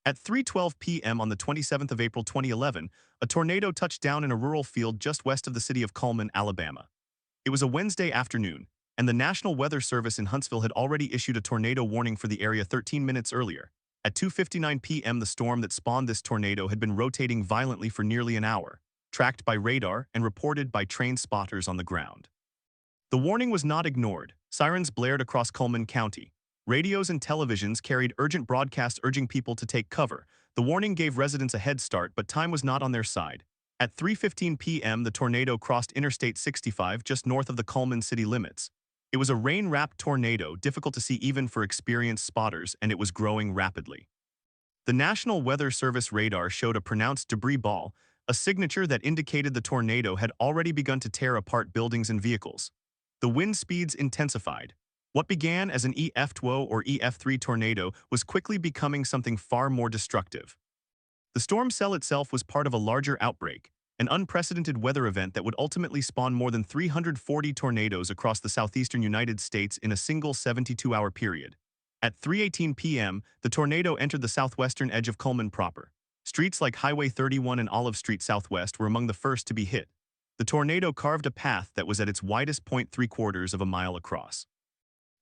At 3:12 p.m. on the 27th of April 2011, a tornado touched down in a rural field just west of the city of Cullman, Alabama. It was a Wednesday afternoon, and the National Weather Service in Huntsville had already issued a tornado warning for the area 13 minutes earlier. At 2:59 p.m., the storm that spawned this tornado had been rotating violently for nearly an hour, tracked by radar and reported by trained spotters on the ground. The warning was not ignored. Sirens blared across Cullman County. Radios and televisions carried urgent broadcasts urging people to take cover. The warning gave residents a head start, but time was not on their side. At 3:15 p.m., the tornado crossed Interstate 65 just north of the Cullman city limits. It was a rain-wrapped tornado, difficult to see even for experienced spotters, and it was growing rapidly. The National Weather Service radar showed a pronounced debris ball, a signature that indicated the tornado had already begun to tear apart buildings and vehicles. The wind speeds intensified. What began as an EF2 or EF3 tornado was quickly becoming something far more destructive. The storm cell itself was part of a larger outbreak, an unprecedented weather event that would ultimately spawn more than 340 tornadoes across the southeastern United States in a single 72-hour period. At 3:18 p.m., the tornado entered the southwestern edge of Cullman proper. Streets like Highway 31 and Olive Street Southwest were among the first to be hit. The tornado carved a path that was at its widest point 3/4 of a mile across.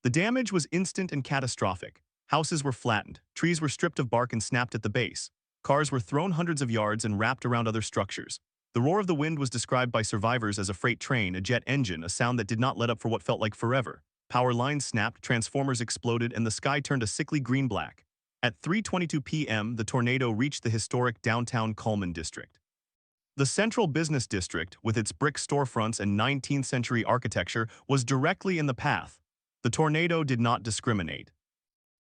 The damage was instant and catastrophic. Houses were flattened, trees were stripped of bark and snapped at the base. Cars were thrown hundreds of yards and wrapped around other structures. The roar of the wind was described by survivors as a freight train, a jet engine, a sound that did not let up for what felt like forever. Power lines snapped, transformers exploded, and the sky turned a sickly green-black. At 3:22 p.m., the tornado reached the historic downtown Cullman district. The central business district, with its brick storefronts and 19th-century architecture, was directly in the path. The tornado did not discriminate.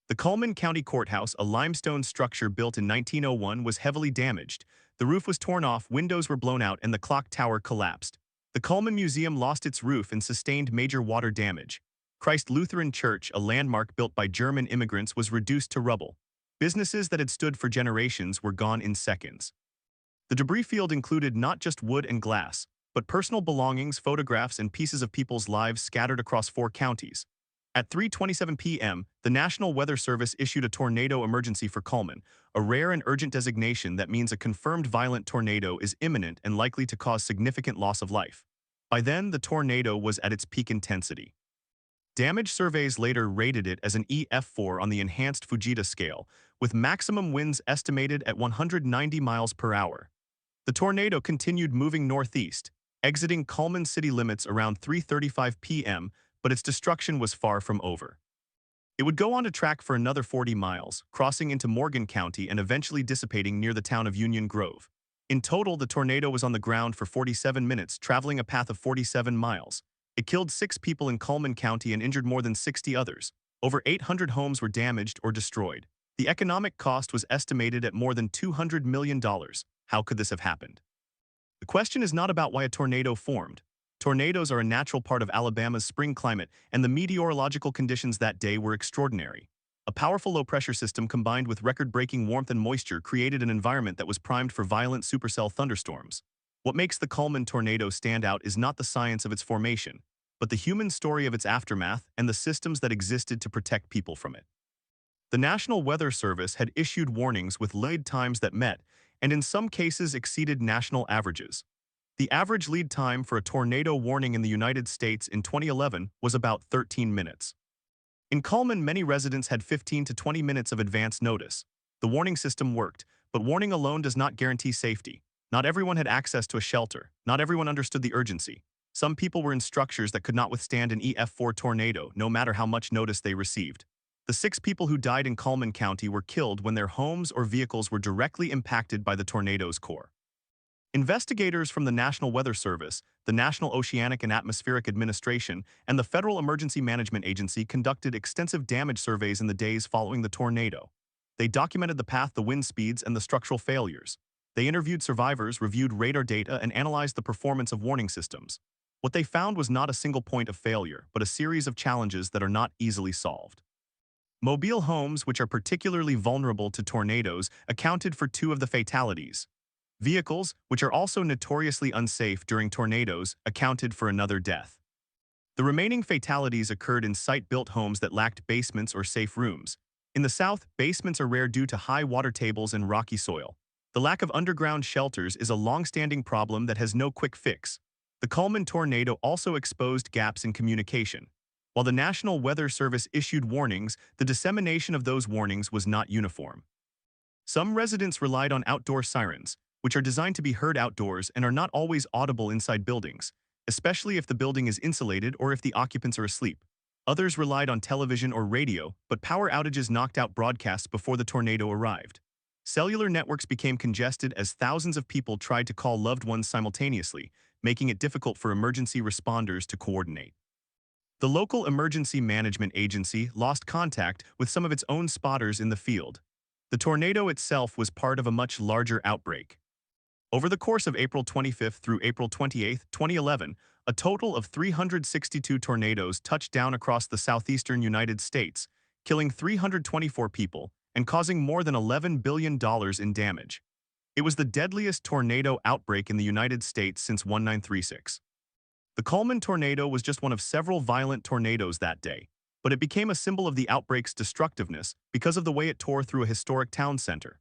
The Cullman County Courthouse, a limestone structure built in 1901, was heavily damaged. The roof was torn off, windows were blown out, and the clock tower collapsed. The Cullman Museum lost its roof and sustained major water damage. Christ Lutheran Church, a landmark built by German immigrants, was reduced to rubble. Businesses that had stood for generations were gone in seconds. The debris field included not just wood and glass, but personal belongings, photographs, and pieces of people's lives scattered across 4 counties. At 3:27 p.m., the National Weather Service issued a tornado emergency for Cullman, a rare and urgent designation that means a confirmed violent tornado is imminent and likely to cause significant loss of life. By then, the tornado was at its peak intensity. Damage surveys later rated it as an EF4 on the enhanced Fujita scale, with maximum winds estimated at 190 miles per hour. The tornado continued moving northeast, exiting Cullman city limits around 3:35 p.m., but its destruction was far from over. It would go on to track for another 40 miles, crossing into Morgan County and eventually dissipating near the town of Union Grove. In total, the tornado was on the ground for 47 minutes, traveling a path of 47 miles. It killed 6 people in Cullman County and injured more than 60 others. Over 800 homes were damaged or destroyed. The economic cost was estimated at more than $200 million. How could this have happened? The question is not about why a tornado formed. Tornadoes are a natural part of Alabama's spring climate, and the meteorological conditions that day were extraordinary. A powerful low-pressure system combined with record-breaking warmth and moisture created an environment that was primed for violent supercell thunderstorms. What makes the Cullman tornado stand out is not the science of its formation, but the human story of its aftermath and the systems that existed to protect people from it. The National Weather Service had issued warnings with lead times that met, and in some cases exceeded national averages. The average lead time for a tornado warning in the United States in 2011 was about 13 minutes. In Cullman, many residents had 15 to 20 minutes of advance notice. The warning system worked, but warning alone does not guarantee safety. Not everyone had access to a shelter. Not everyone understood the urgency. Some people were in structures that could not withstand an EF4 tornado, no matter how much notice they received. The 6 people who died in Cullman County were killed when their homes or vehicles were directly impacted by the tornado's core. Investigators from the National Weather Service, the National Oceanic and Atmospheric Administration, and the Federal Emergency Management Agency conducted extensive damage surveys in the days following the tornado. They documented the path, the wind speeds, and the structural failures. They interviewed survivors, reviewed radar data, and analyzed the performance of warning systems. What they found was not a single point of failure, but a series of challenges that are not easily solved. Mobile homes, which are particularly vulnerable to tornadoes, accounted for 2 of the fatalities. Vehicles, which are also notoriously unsafe during tornadoes, accounted for another death. The remaining fatalities occurred in site-built homes that lacked basements or safe rooms. In the south, basements are rare due to high water tables and rocky soil. The lack of underground shelters is a long-standing problem that has no quick fix. The Cullman tornado also exposed gaps in communication. While the National Weather Service issued warnings, the dissemination of those warnings was not uniform. Some residents relied on outdoor sirens, which are designed to be heard outdoors and are not always audible inside buildings, especially if the building is insulated or if the occupants are asleep. Others relied on television or radio, but power outages knocked out broadcasts before the tornado arrived. Cellular networks became congested as thousands of people tried to call loved ones simultaneously, making it difficult for emergency responders to coordinate. The local emergency management agency lost contact with some of its own spotters in the field. The tornado itself was part of a much larger outbreak. Over the course of April 25th through April 28th, 2011, a total of 362 tornadoes touched down across the southeastern United States, killing 324 people and causing more than $11 billion in damage. It was the deadliest tornado outbreak in the United States since 1936. The Cullman tornado was just one of several violent tornadoes that day, but it became a symbol of the outbreak's destructiveness because of the way it tore through a historic town center.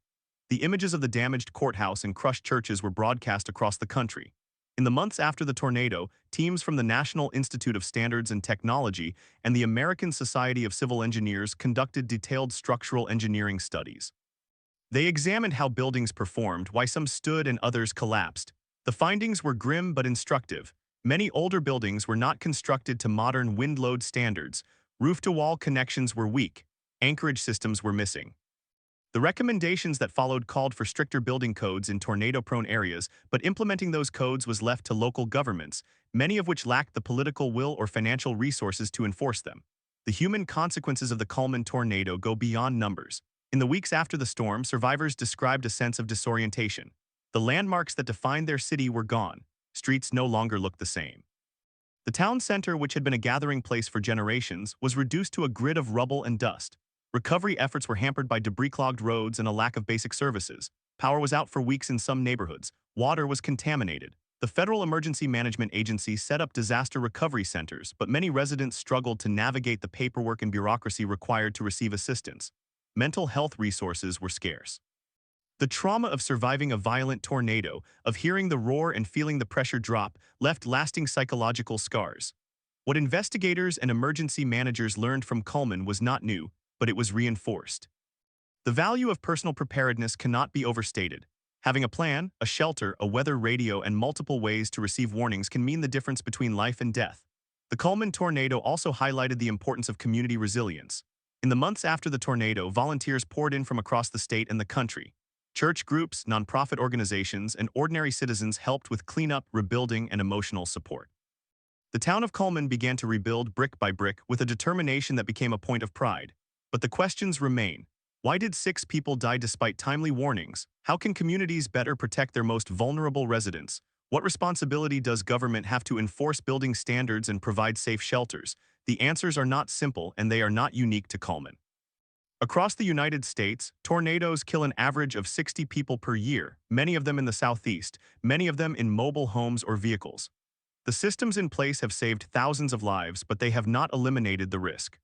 The images of the damaged courthouse and crushed churches were broadcast across the country. In the months after the tornado, teams from the National Institute of Standards and Technology and the American Society of Civil Engineers conducted detailed structural engineering studies. They examined how buildings performed, why some stood and others collapsed. The findings were grim but instructive. Many older buildings were not constructed to modern wind load standards. Roof-to-wall connections were weak. Anchorage systems were missing. The recommendations that followed called for stricter building codes in tornado-prone areas, but implementing those codes was left to local governments, many of which lacked the political will or financial resources to enforce them. The human consequences of the Cullman tornado go beyond numbers. In the weeks after the storm, survivors described a sense of disorientation. The landmarks that defined their city were gone. Streets no longer looked the same. The town center, which had been a gathering place for generations, was reduced to a grid of rubble and dust. Recovery efforts were hampered by debris-clogged roads and a lack of basic services. Power was out for weeks in some neighborhoods. Water was contaminated. The Federal Emergency Management Agency set up disaster recovery centers, but many residents struggled to navigate the paperwork and bureaucracy required to receive assistance. Mental health resources were scarce. The trauma of surviving a violent tornado, of hearing the roar and feeling the pressure drop, left lasting psychological scars. What investigators and emergency managers learned from Cullman was not new, but it was reinforced. The value of personal preparedness cannot be overstated. Having a plan, a shelter, a weather radio, and multiple ways to receive warnings can mean the difference between life and death. The Cullman tornado also highlighted the importance of community resilience. In the months after the tornado, volunteers poured in from across the state and the country. Church groups, nonprofit organizations, and ordinary citizens helped with cleanup, rebuilding, and emotional support. The town of Cullman began to rebuild brick by brick with a determination that became a point of pride. But the questions remain. Why did 6 people die despite timely warnings? How can communities better protect their most vulnerable residents? What responsibility does government have to enforce building standards and provide safe shelters? The answers are not simple, and they are not unique to Cullman. Across the United States, tornadoes kill an average of 60 people per year, many of them in the southeast, many of them in mobile homes or vehicles. The systems in place have saved thousands of lives, but they have not eliminated the risk.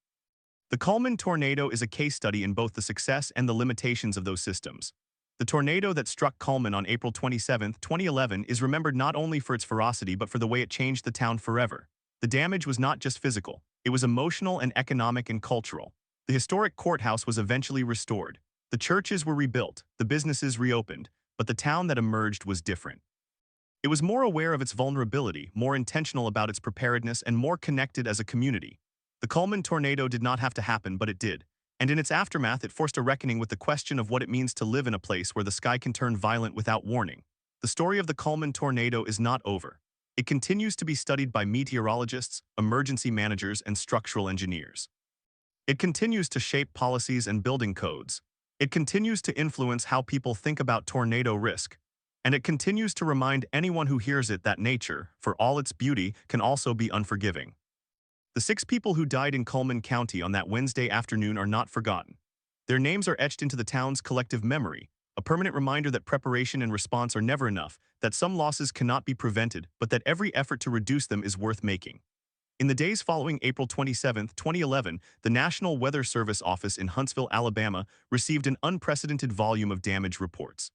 The Cullman tornado is a case study in both the success and the limitations of those systems. The tornado that struck Cullman on April 27, 2011 is remembered not only for its ferocity but for the way it changed the town forever. The damage was not just physical, it was emotional and economic and cultural. The historic courthouse was eventually restored. The churches were rebuilt, the businesses reopened, but the town that emerged was different. It was more aware of its vulnerability, more intentional about its preparedness, and more connected as a community. The Cullman tornado did not have to happen, but it did. And in its aftermath, it forced a reckoning with the question of what it means to live in a place where the sky can turn violent without warning. The story of the Cullman tornado is not over. It continues to be studied by meteorologists, emergency managers, and structural engineers. It continues to shape policies and building codes. It continues to influence how people think about tornado risk. And it continues to remind anyone who hears it that nature, for all its beauty, can also be unforgiving. The 6 people who died in Cullman County on that Wednesday afternoon are not forgotten. Their names are etched into the town's collective memory, a permanent reminder that preparation and response are never enough, that some losses cannot be prevented, but that every effort to reduce them is worth making. In the days following April 27, 2011, the National Weather Service office in Huntsville, Alabama, received an unprecedented volume of damage reports.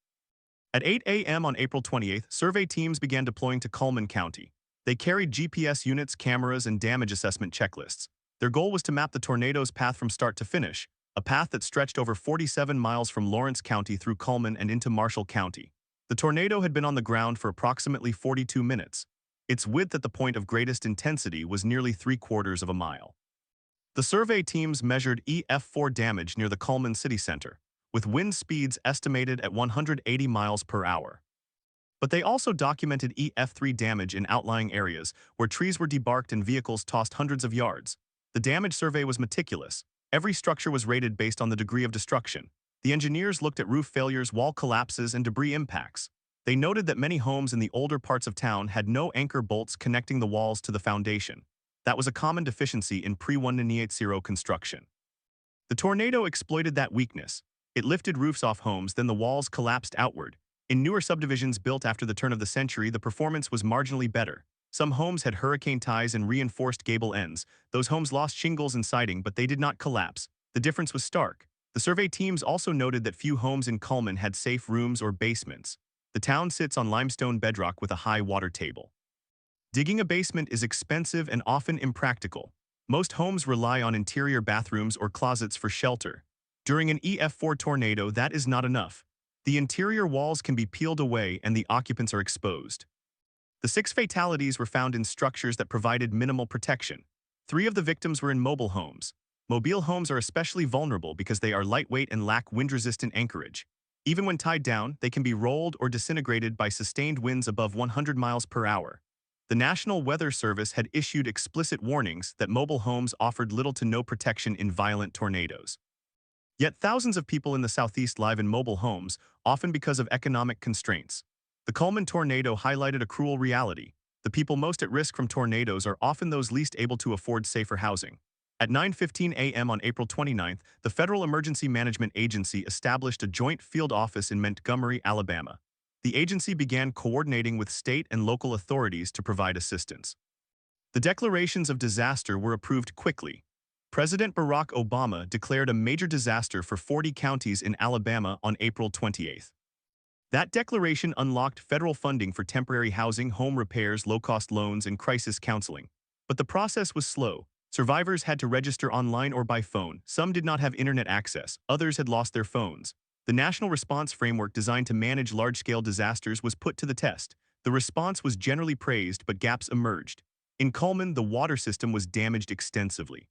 At 8 a.m. on April 28th, survey teams began deploying to Cullman County. They carried GPS units, cameras, and damage assessment checklists. Their goal was to map the tornado's path from start to finish, a path that stretched over 47 miles from Lawrence County through Cullman and into Marshall County. The tornado had been on the ground for approximately 42 minutes. Its width at the point of greatest intensity was nearly 3/4 of a mile. The survey teams measured EF4 damage near the Cullman city center, with wind speeds estimated at 180 miles per hour. But they also documented EF3 damage in outlying areas where trees were debarked and vehicles tossed hundreds of yards. The damage survey was meticulous. Every structure was rated based on the degree of destruction. The engineers looked at roof failures, wall collapses, and debris impacts. They noted that many homes in the older parts of town had no anchor bolts connecting the walls to the foundation. That was a common deficiency in pre-1980 construction. The tornado exploited that weakness. It lifted roofs off homes, then the walls collapsed outward. In newer subdivisions built after the turn of the century, the performance was marginally better. Some homes had hurricane ties and reinforced gable ends. Those homes lost shingles and siding, but they did not collapse. The difference was stark. The survey teams also noted that few homes in Cullman had safe rooms or basements. The town sits on limestone bedrock with a high water table. Digging a basement is expensive and often impractical. Most homes rely on interior bathrooms or closets for shelter. During an EF4 tornado, that is not enough. The interior walls can be peeled away and the occupants are exposed. The 6 fatalities were found in structures that provided minimal protection. 3 of the victims were in mobile homes. Mobile homes are especially vulnerable because they are lightweight and lack wind-resistant anchorage. Even when tied down, they can be rolled or disintegrated by sustained winds above 100 miles per hour. The National Weather Service had issued explicit warnings that mobile homes offered little to no protection in violent tornadoes. Yet thousands of people in the Southeast live in mobile homes, often because of economic constraints. The Cullman tornado highlighted a cruel reality. The people most at risk from tornadoes are often those least able to afford safer housing. At 9:15 a.m. on April 29th, the Federal Emergency Management Agency established a joint field office in Montgomery, Alabama. The agency began coordinating with state and local authorities to provide assistance. The declarations of disaster were approved quickly. President Barack Obama declared a major disaster for 40 counties in Alabama on April 28th. That declaration unlocked federal funding for temporary housing, home repairs, low-cost loans, and crisis counseling. But the process was slow. Survivors had to register online or by phone. Some did not have internet access. Others had lost their phones. The National Response Framework designed to manage large-scale disasters was put to the test. The response was generally praised, but gaps emerged. In Cullman, the water system was damaged extensively.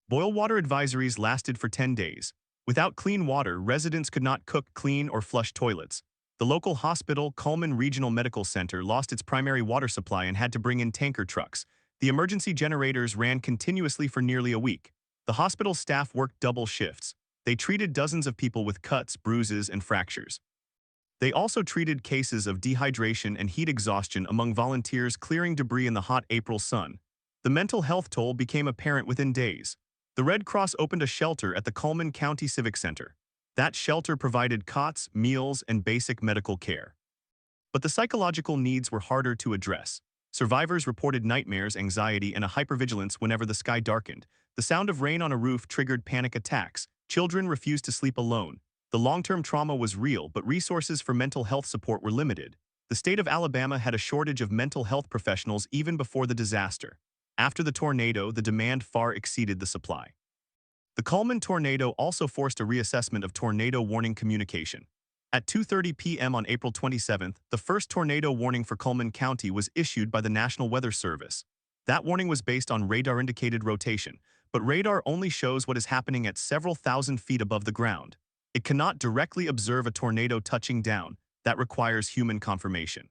Boil water advisories lasted for 10 days. Without clean water, residents could not cook, clean, or flush toilets. The local hospital, Cullman Regional Medical Center, lost its primary water supply and had to bring in tanker trucks. The emergency generators ran continuously for nearly a week. The hospital staff worked double shifts. They treated dozens of people with cuts, bruises, and fractures. They also treated cases of dehydration and heat exhaustion among volunteers clearing debris in the hot April sun. The mental health toll became apparent within days. The Red Cross opened a shelter at the Cullman County Civic Center. That shelter provided cots, meals, and basic medical care. But the psychological needs were harder to address. Survivors reported nightmares, anxiety, and a hypervigilance whenever the sky darkened. The sound of rain on a roof triggered panic attacks. Children refused to sleep alone. The long-term trauma was real, but resources for mental health support were limited. The state of Alabama had a shortage of mental health professionals even before the disaster. After the tornado, the demand far exceeded the supply. The Cullman tornado also forced a reassessment of tornado warning communication. At 2:30 p.m. on April 27th, the first tornado warning for Cullman County was issued by the National Weather Service. That warning was based on radar-indicated rotation, but radar only shows what is happening at several thousand feet above the ground. It cannot directly observe a tornado touching down. That requires human confirmation.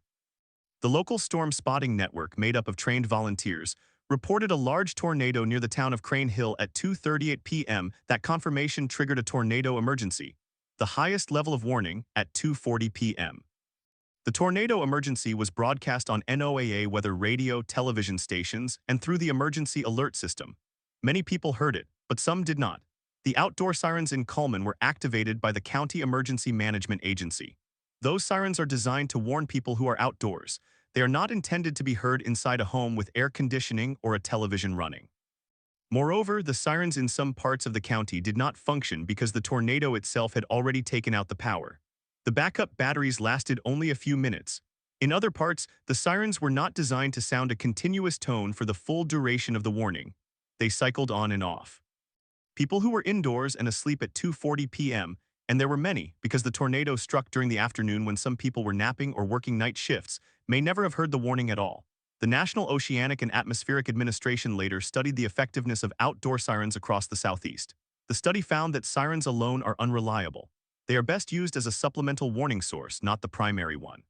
The local storm spotting network, made up of trained volunteers, reported a large tornado near the town of Crane Hill at 2:38 p.m. That confirmation triggered a tornado emergency, the highest level of warning, at 2:40 p.m. The tornado emergency was broadcast on NOAA weather radio, television stations, and through the emergency alert system. Many people heard it, but some did not. The outdoor sirens in Cullman were activated by the County Emergency Management Agency. Those sirens are designed to warn people who are outdoors. They are not intended to be heard inside a home with air conditioning or a television running. Moreover, the sirens in some parts of the county did not function because the tornado itself had already taken out the power. The backup batteries lasted only a few minutes. In other parts, the sirens were not designed to sound a continuous tone for the full duration of the warning. They cycled on and off. People who were indoors and asleep at 2:40 p.m., and there were many because the tornado struck during the afternoon when some people were napping or working night shifts, may never have heard the warning at all. The National Oceanic and Atmospheric Administration later studied the effectiveness of outdoor sirens across the southeast. The study found that sirens alone are unreliable. They are best used as a supplemental warning source, not the primary one.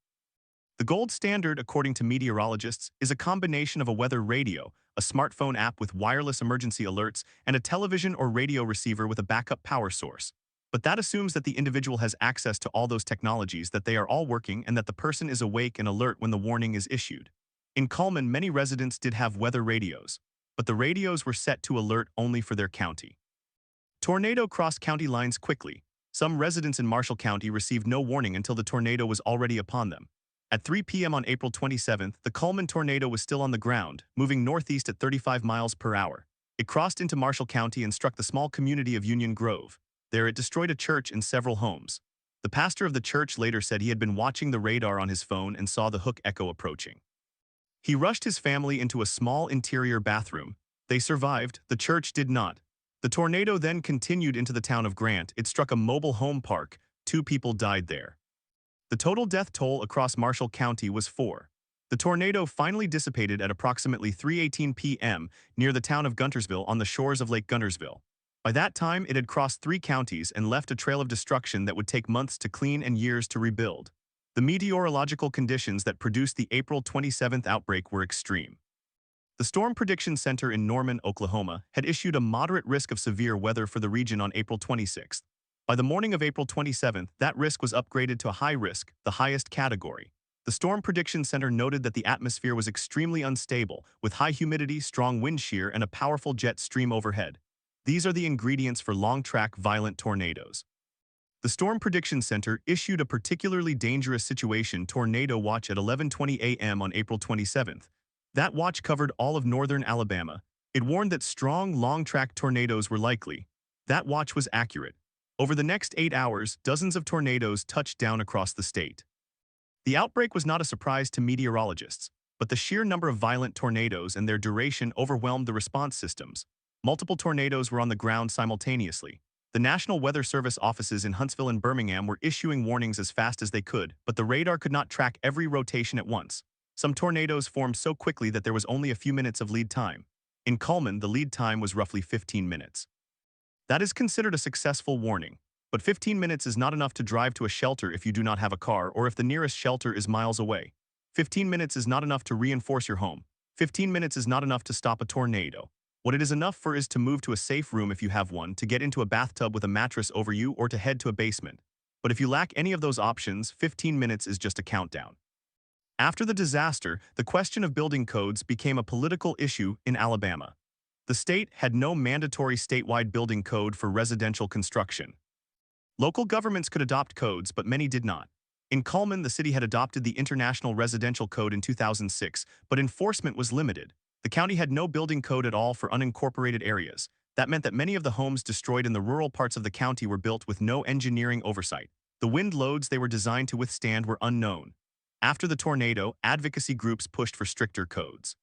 The gold standard, according to meteorologists, is a combination of a weather radio, a smartphone app with wireless emergency alerts, and a television or radio receiver with a backup power source. But that assumes that the individual has access to all those technologies, that they are all working, and that the person is awake and alert when the warning is issued. In Cullman, many residents did have weather radios, but the radios were set to alert only for their county. Tornado crossed county lines quickly. Some residents in Marshall County received no warning until the tornado was already upon them. At 3 p.m. on April 27th, the Cullman tornado was still on the ground, moving northeast at 35 miles per hour. It crossed into Marshall County and struck the small community of Union Grove. There it destroyed a church and several homes. The pastor of the church later said he had been watching the radar on his phone and saw the hook echo approaching. He rushed his family into a small interior bathroom. They survived, the church did not. The tornado then continued into the town of Grant. It struck a mobile home park. 2 people died there. The total death toll across Marshall County was 4. The tornado finally dissipated at approximately 3:18 p.m. near the town of Guntersville on the shores of Lake Guntersville. By that time, it had crossed 3 counties and left a trail of destruction that would take months to clean and years to rebuild. The meteorological conditions that produced the April 27th outbreak were extreme. The Storm Prediction Center in Norman, Oklahoma, had issued a moderate risk of severe weather for the region on April 26th. By the morning of April 27th, that risk was upgraded to a high risk, the highest category. The Storm Prediction Center noted that the atmosphere was extremely unstable, with high humidity, strong wind shear, and a powerful jet stream overhead. These are the ingredients for long-track violent tornadoes. The Storm Prediction Center issued a particularly dangerous situation tornado watch at 11:20 a.m. on April 27th. That watch covered all of northern Alabama. It warned that strong, long-track tornadoes were likely. That watch was accurate. Over the next 8 hours, dozens of tornadoes touched down across the state. The outbreak was not a surprise to meteorologists, but the sheer number of violent tornadoes and their duration overwhelmed the response systems. Multiple tornadoes were on the ground simultaneously. The National Weather Service offices in Huntsville and Birmingham were issuing warnings as fast as they could, but the radar could not track every rotation at once. Some tornadoes formed so quickly that there was only a few minutes of lead time. In Cullman, the lead time was roughly 15 minutes. That is considered a successful warning, but 15 minutes is not enough to drive to a shelter if you do not have a car or if the nearest shelter is miles away. 15 minutes is not enough to reinforce your home. 15 minutes is not enough to stop a tornado. What it is enough for is to move to a safe room if you have one, to get into a bathtub with a mattress over you, or to head to a basement. But if you lack any of those options, 15 minutes is just a countdown. After the disaster, the question of building codes became a political issue in Alabama. The state had no mandatory statewide building code for residential construction. Local governments could adopt codes, but many did not. In Cullman, the city had adopted the International Residential Code in 2006, but enforcement was limited. The county had no building code at all for unincorporated areas. That meant that many of the homes destroyed in the rural parts of the county were built with no engineering oversight. The wind loads they were designed to withstand were unknown. After the tornado, advocacy groups pushed for stricter codes.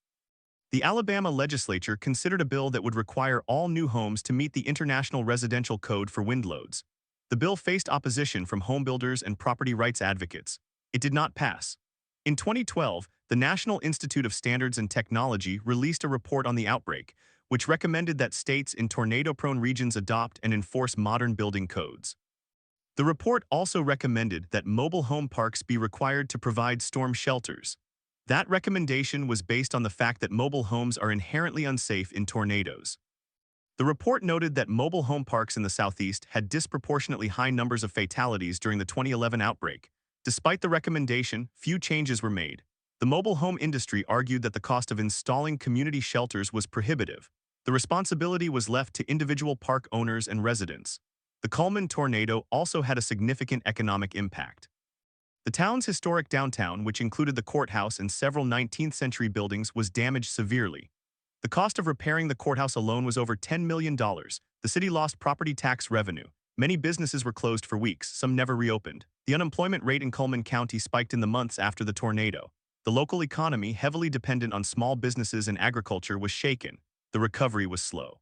The Alabama legislature considered a bill that would require all new homes to meet the International Residential Code for wind loads. The bill faced opposition from homebuilders and property rights advocates. It did not pass. In 2012, the National Institute of Standards and Technology released a report on the outbreak, which recommended that states in tornado-prone regions adopt and enforce modern building codes. The report also recommended that mobile home parks be required to provide storm shelters. That recommendation was based on the fact that mobile homes are inherently unsafe in tornadoes. The report noted that mobile home parks in the Southeast had disproportionately high numbers of fatalities during the 2011 outbreak. Despite the recommendation, few changes were made. The mobile home industry argued that the cost of installing community shelters was prohibitive. The responsibility was left to individual park owners and residents. The Cullman tornado also had a significant economic impact. The town's historic downtown, which included the courthouse and several 19th-century buildings, was damaged severely. The cost of repairing the courthouse alone was over $10 million. The city lost property tax revenue. Many businesses were closed for weeks, some never reopened. The unemployment rate in Cullman County spiked in the months after the tornado. The local economy, heavily dependent on small businesses and agriculture, was shaken. The recovery was slow.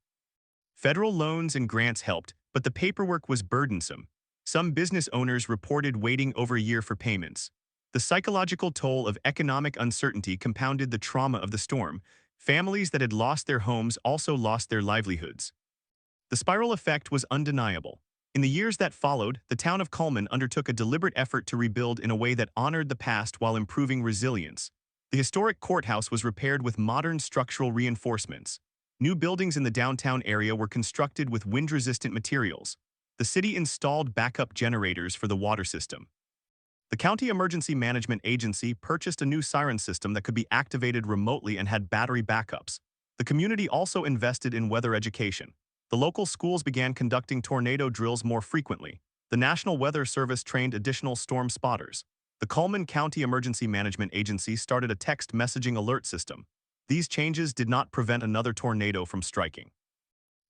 Federal loans and grants helped, but the paperwork was burdensome. Some business owners reported waiting over a year for payments. The psychological toll of economic uncertainty compounded the trauma of the storm. Families that had lost their homes also lost their livelihoods. The spiral effect was undeniable. In the years that followed, the town of Cullman undertook a deliberate effort to rebuild in a way that honored the past while improving resilience. The historic courthouse was repaired with modern structural reinforcements. New buildings in the downtown area were constructed with wind-resistant materials. The city installed backup generators for the water system. The County Emergency Management Agency purchased a new siren system that could be activated remotely and had battery backups. The community also invested in weather education. The local schools began conducting tornado drills more frequently. The National Weather Service trained additional storm spotters. The Cullman County Emergency Management Agency started a text messaging alert system. These changes did not prevent another tornado from striking.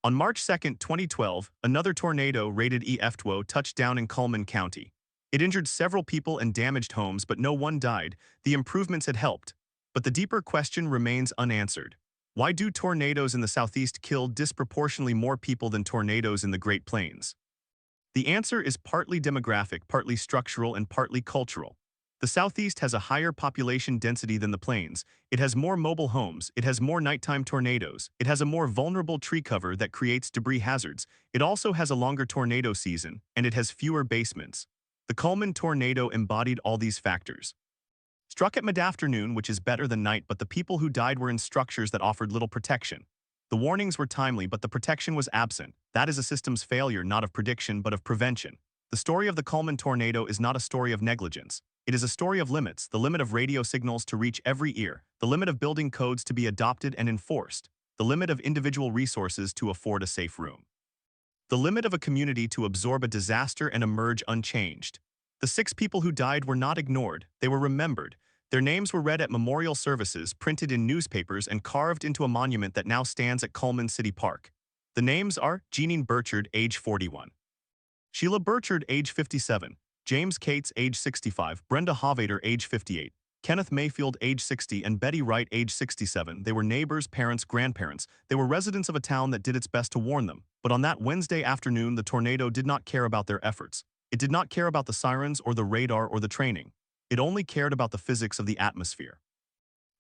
On March 2, 2012, another tornado rated EF2 touched down in Cullman County. It injured several people and damaged homes, but no one died. The improvements had helped. But the deeper question remains unanswered. Why do tornadoes in the Southeast kill disproportionately more people than tornadoes in the Great Plains? The answer is partly demographic, partly structural, and partly cultural. The Southeast has a higher population density than the Plains. It has more mobile homes. It has more nighttime tornadoes. It has a more vulnerable tree cover that creates debris hazards. It also has a longer tornado season, and it has fewer basements. The Cullman tornado embodied all these factors. Struck at mid-afternoon, which is better than night, but the people who died were in structures that offered little protection. The warnings were timely, but the protection was absent. That is a system's failure, not of prediction, but of prevention. The story of the Cullman tornado is not a story of negligence. It is a story of limits, the limit of radio signals to reach every ear, the limit of building codes to be adopted and enforced, the limit of individual resources to afford a safe room, the limit of a community to absorb a disaster and emerge unchanged. The 6 people who died were not ignored, they were remembered. Their names were read at memorial services, printed in newspapers, and carved into a monument that now stands at Cullman City Park. The names are Jeanine Burchard, age 41. Sheila Burchard, age 57. James Cates, age 65, Brenda Hovater, age 58, Kenneth Mayfield, age 60, and Betty Wright, age 67. They were neighbors, parents, grandparents. They were residents of a town that did its best to warn them. But on that Wednesday afternoon, the tornado did not care about their efforts. It did not care about the sirens or the radar or the training. It only cared about the physics of the atmosphere.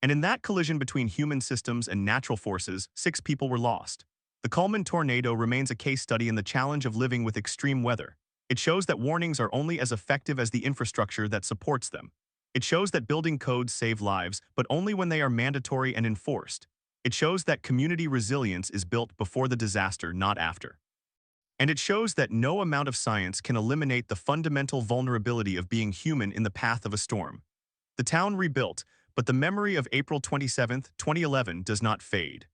And in that collision between human systems and natural forces, 6 people were lost. The Cullman tornado remains a case study in the challenge of living with extreme weather. It shows that warnings are only as effective as the infrastructure that supports them. It shows that building codes save lives, but only when they are mandatory and enforced. It shows that community resilience is built before the disaster, not after. And it shows that no amount of science can eliminate the fundamental vulnerability of being human in the path of a storm. The town rebuilt, but the memory of April 27, 2011 does not fade.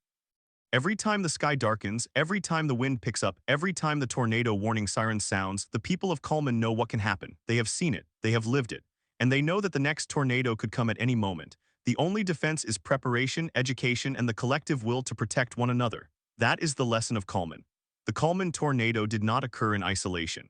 Every time the sky darkens, every time the wind picks up, every time the tornado warning siren sounds, the people of Cullman know what can happen. They have seen it, they have lived it, and they know that the next tornado could come at any moment. The only defense is preparation, education, and the collective will to protect one another. That is the lesson of Cullman. The Cullman tornado did not occur in isolation.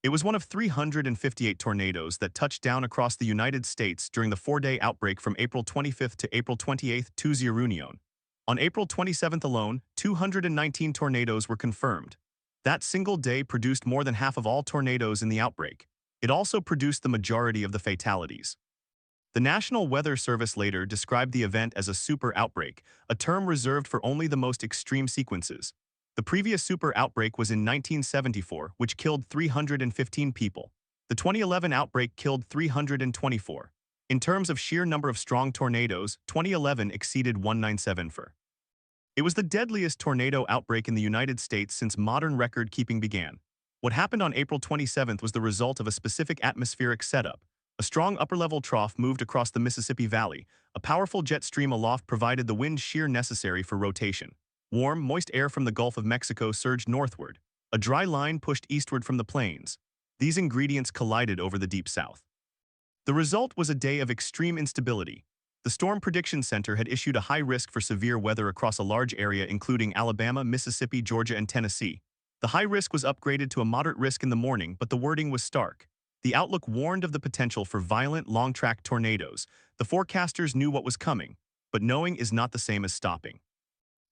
It was one of 358 tornadoes that touched down across the United States during the 4-day outbreak from April 25 to April 28, 2021. On April 27th alone, 219 tornadoes were confirmed. That single day produced more than half of all tornadoes in the outbreak. It also produced the majority of the fatalities. The National Weather Service later described the event as a super outbreak, a term reserved for only the most extreme sequences. The previous super outbreak was in 1974, which killed 315 people. The 2011 outbreak killed 324. In terms of sheer number of strong tornadoes, 2011 exceeded 197. It was the deadliest tornado outbreak in the United States since modern record-keeping began. What happened on April 27th was the result of a specific atmospheric setup. A strong upper-level trough moved across the Mississippi Valley. A powerful jet stream aloft provided the wind shear necessary for rotation. Warm, moist air from the Gulf of Mexico surged northward. A dry line pushed eastward from the plains. These ingredients collided over the Deep South. The result was a day of extreme instability. The Storm Prediction Center had issued a high risk for severe weather across a large area including Alabama, Mississippi, Georgia, and Tennessee. The high risk was upgraded to a moderate risk in the morning, but the wording was stark. The outlook warned of the potential for violent, long-track tornadoes. The forecasters knew what was coming, but knowing is not the same as stopping.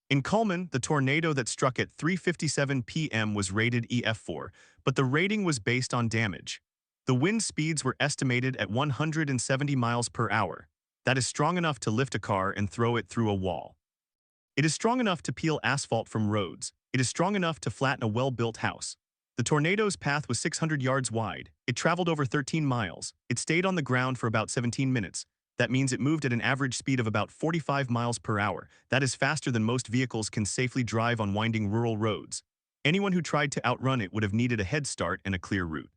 In Cullman, the tornado that struck at 3:57 p.m. was rated EF4, but the rating was based on damage. The wind speeds were estimated at 170 miles per hour. That is strong enough to lift a car and throw it through a wall. It is strong enough to peel asphalt from roads. It is strong enough to flatten a well-built house. The tornado's path was 600 yards wide. It traveled over 13 miles. It stayed on the ground for about 17 minutes. That means it moved at an average speed of about 45 miles per hour. That is faster than most vehicles can safely drive on winding rural roads. Anyone who tried to outrun it would have needed a head start and a clear route.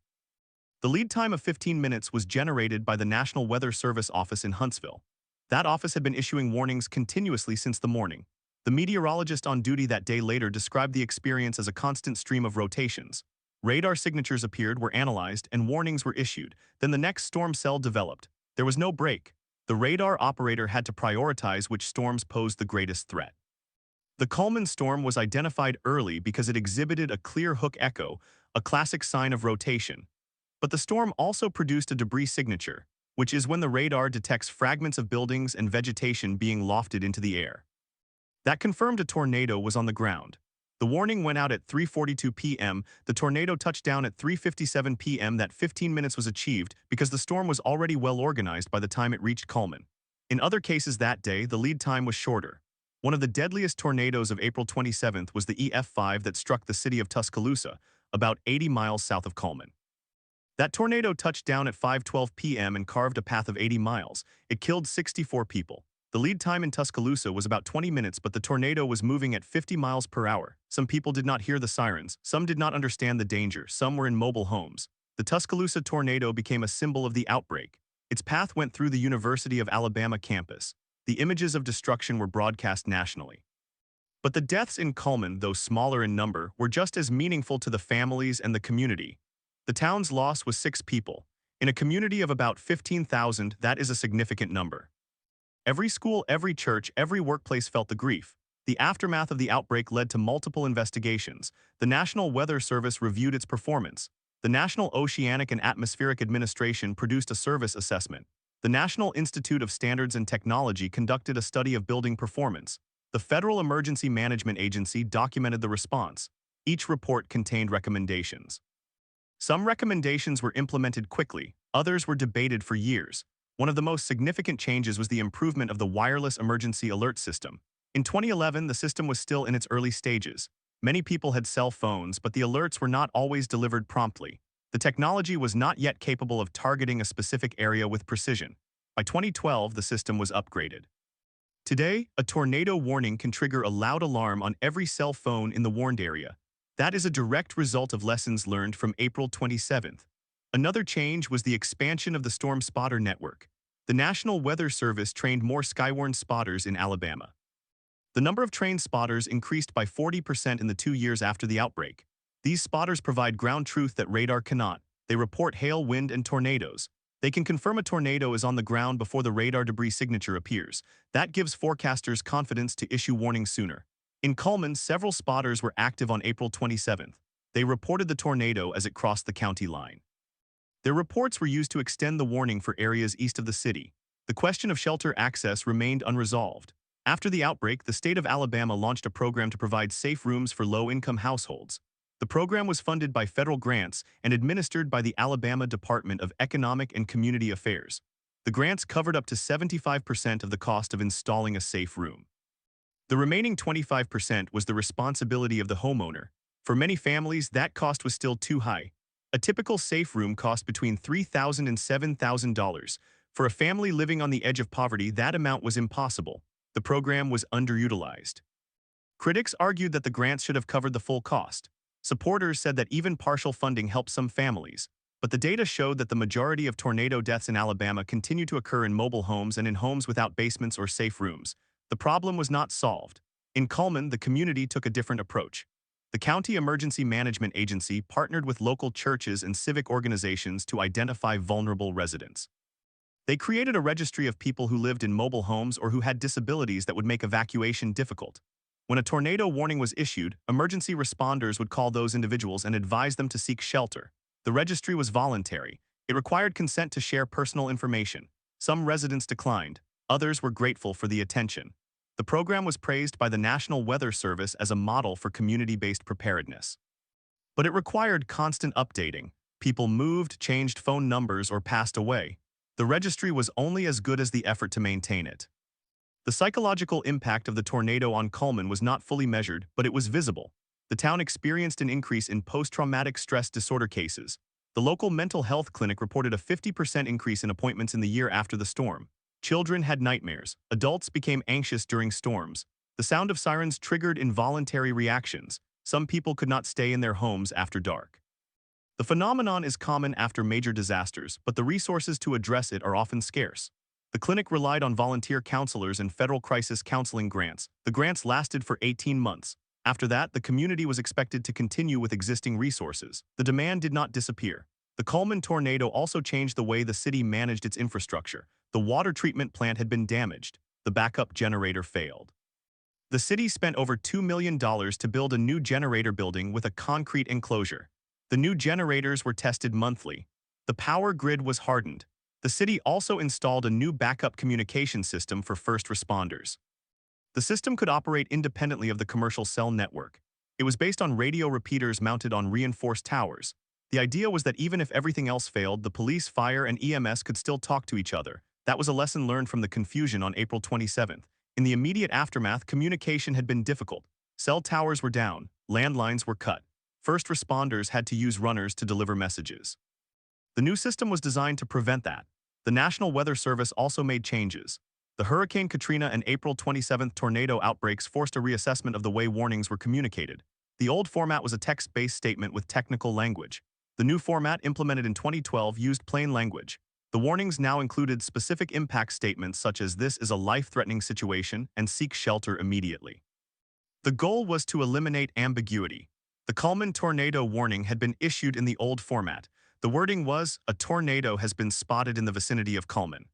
The lead time of 15 minutes was generated by the National Weather Service office in Huntsville. That office had been issuing warnings continuously since the morning. The meteorologist on duty that day later described the experience as a constant stream of rotations. Radar signatures appeared, were analyzed, and warnings were issued. Then the next storm cell developed. There was no break. The radar operator had to prioritize which storms posed the greatest threat. The Cullman storm was identified early because it exhibited a clear hook echo, a classic sign of rotation. But the storm also produced a debris signature, which is when the radar detects fragments of buildings and vegetation being lofted into the air. That confirmed a tornado was on the ground. The warning went out at 3:42 p.m. The tornado touched down at 3:57 p.m. That 15 minutes was achieved because the storm was already well organized by the time it reached Cullman. In other cases that day, the lead time was shorter. One of the deadliest tornadoes of April 27th was the EF5 that struck the city of Tuscaloosa, about 80 miles south of Cullman. That tornado touched down at 5:12 p.m. and carved a path of 80 miles. It killed 64 people. The lead time in Tuscaloosa was about 20 minutes, but the tornado was moving at 50 miles per hour. Some people did not hear the sirens. Some did not understand the danger. Some were in mobile homes. The Tuscaloosa tornado became a symbol of the outbreak. Its path went through the University of Alabama campus. The images of destruction were broadcast nationally. But the deaths in Cullman, though smaller in number, were just as meaningful to the families and the community. The town's loss was 6 people. In a community of about 15,000, that is a significant number. Every school, every church, every workplace felt the grief. The aftermath of the outbreak led to multiple investigations. The National Weather Service reviewed its performance. The National Oceanic and Atmospheric Administration produced a service assessment. The National Institute of Standards and Technology conducted a study of building performance. The Federal Emergency Management Agency documented the response. Each report contained recommendations. Some recommendations were implemented quickly, others were debated for years. One of the most significant changes was the improvement of the wireless emergency alert system. In 2011, the system was still in its early stages. Many people had cell phones, but the alerts were not always delivered promptly. The technology was not yet capable of targeting a specific area with precision. By 2012, the system was upgraded. Today, a tornado warning can trigger a loud alarm on every cell phone in the warned area. That is a direct result of lessons learned from April 27th. Another change was the expansion of the Storm Spotter Network. The National Weather Service trained more Skywarn spotters in Alabama. The number of trained spotters increased by 40% in the 2 years after the outbreak. These spotters provide ground truth that radar cannot. They report hail, wind, and tornadoes. They can confirm a tornado is on the ground before the radar debris signature appears. That gives forecasters confidence to issue warnings sooner. In Cullman, several spotters were active on April 27th. They reported the tornado as it crossed the county line. Their reports were used to extend the warning for areas east of the city. The question of shelter access remained unresolved. After the outbreak, the state of Alabama launched a program to provide safe rooms for low-income households. The program was funded by federal grants and administered by the Alabama Department of Economic and Community Affairs. The grants covered up to 75% of the cost of installing a safe room. The remaining 25% was the responsibility of the homeowner. For many families, that cost was still too high. A typical safe room cost between $3,000 and $7,000. For a family living on the edge of poverty, that amount was impossible. The program was underutilized. Critics argued that the grants should have covered the full cost. Supporters said that even partial funding helped some families. But the data showed that the majority of tornado deaths in Alabama continue to occur in mobile homes and in homes without basements or safe rooms. The problem was not solved. In Cullman, the community took a different approach. The County Emergency Management Agency partnered with local churches and civic organizations to identify vulnerable residents. They created a registry of people who lived in mobile homes or who had disabilities that would make evacuation difficult. When a tornado warning was issued, emergency responders would call those individuals and advise them to seek shelter. The registry was voluntary. It required consent to share personal information. Some residents declined. Others were grateful for the attention. The program was praised by the National Weather Service as a model for community-based preparedness. But it required constant updating. People moved, changed phone numbers, or passed away. The registry was only as good as the effort to maintain it. The psychological impact of the tornado on Cullman was not fully measured, but it was visible. The town experienced an increase in post-traumatic stress disorder cases. The local mental health clinic reported a 50% increase in appointments in the year after the storm. Children had nightmares. Adults became anxious during storms. The sound of sirens triggered involuntary reactions. Some people could not stay in their homes after dark. The phenomenon is common after major disasters, but the resources to address it are often scarce. The clinic relied on volunteer counselors and federal crisis counseling grants. The grants lasted for 18 months. After that, the community was expected to continue with existing resources. The demand did not disappear. The Cullman tornado also changed the way the city managed its infrastructure. The water treatment plant had been damaged. The backup generator failed. The city spent over $2 million to build a new generator building with a concrete enclosure. The new generators were tested monthly. The power grid was hardened. The city also installed a new backup communication system for first responders. The system could operate independently of the commercial cell network. It was based on radio repeaters mounted on reinforced towers. The idea was that even if everything else failed, the police, fire, and EMS could still talk to each other. That was a lesson learned from the confusion on April 27th. In the immediate aftermath, communication had been difficult. Cell towers were down, landlines were cut. First responders had to use runners to deliver messages. The new system was designed to prevent that. The National Weather Service also made changes. The Hurricane Katrina and April 27th tornado outbreaks forced a reassessment of the way warnings were communicated. The old format was a text-based statement with technical language. The new format, implemented in 2012, used plain language. The warnings now included specific impact statements such as "This is a life-threatening situation" and "Seek shelter immediately." The goal was to eliminate ambiguity. The Cullman tornado warning had been issued in the old format. The wording was, "A tornado has been spotted in the vicinity of Cullman.